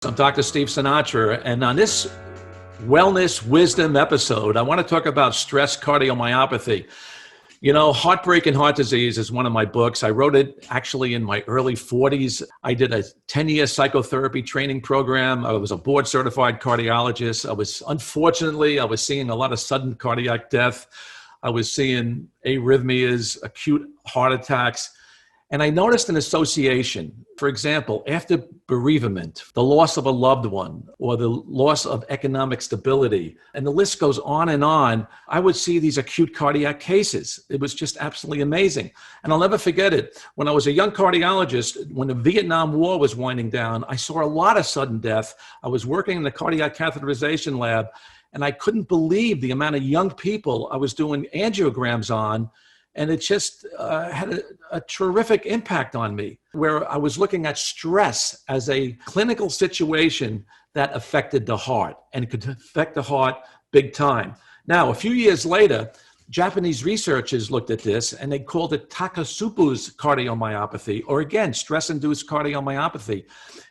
I'm Dr. Steve Sinatra, and on this Wellness Wisdom episode, I want to talk about stress cardiomyopathy. You know, Heartbreak and Heart Disease is one of my books. I wrote it actually in my early 40s. I did a 10-year psychotherapy training program. I was a board-certified cardiologist. Unfortunately, I was seeing a lot of sudden cardiac death. I was seeing arrhythmias, acute heart attacks. And I noticed an association. For example, after bereavement, the loss of a loved one, or the loss of economic stability, and the list goes on, I would see these acute cardiac cases. It was just absolutely amazing. And I'll never forget it. When I was a young cardiologist, when the Vietnam War was winding down, I saw a lot of sudden death. I was working in the cardiac catheterization lab, and I couldn't believe the amount of young people I was doing angiograms on. And it just had a terrific impact on me, where I was looking at stress as a clinical situation that affected the heart, and it could affect the heart big time. Now, a few years later, Japanese researchers looked at this, and they called it Takotsubo's cardiomyopathy, or again, stress-induced cardiomyopathy.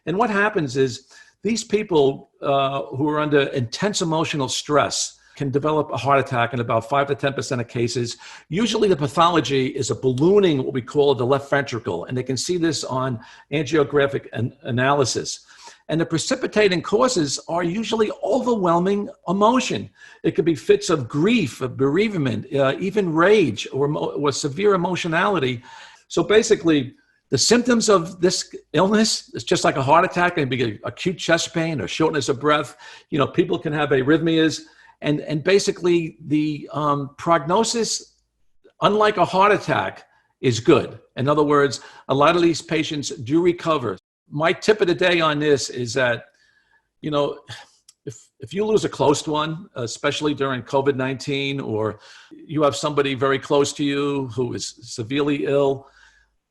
And what happens is these people who are under intense emotional stress can develop a heart attack in about 5 to 10% of cases. Usually the pathology is a ballooning, what we call the left ventricle, and they can see this on angiographic analysis. And the precipitating causes are usually overwhelming emotion. It could be fits of grief, of bereavement, even rage, or severe emotionality. So basically, the symptoms of this illness is just like a heart attack. It can be acute chest pain or shortness of breath. You know, people can have arrhythmias. And basically the prognosis, unlike a heart attack, is good. In other words, a lot of these patients do recover. My tip of the day on this is that, you know, if you lose a close one, especially during COVID-19, or you have somebody very close to you who is severely ill,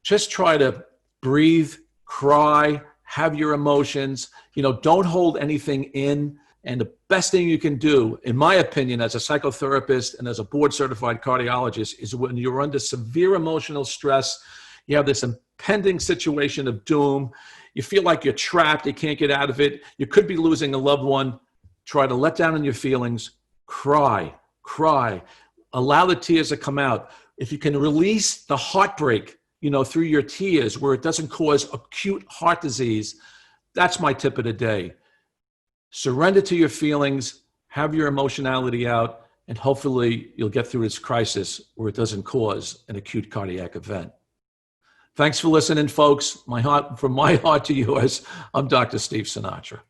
just try to breathe, cry, have your emotions, you know, don't hold anything in. And the best thing you can do, in my opinion, as a psychotherapist and as a board-certified cardiologist, is when you're under severe emotional stress, you have this impending situation of doom, you feel like you're trapped, you can't get out of it, you could be losing a loved one, try to let down on your feelings, cry, allow the tears to come out. If you can release the heartbreak, you know, through your tears where it doesn't cause acute heart disease, that's my tip of the day. Surrender to your feelings, have your emotionality out, and hopefully you'll get through this crisis where it doesn't cause an acute cardiac event. Thanks for listening, folks. From my heart to yours, I'm Dr. Steve Sinatra.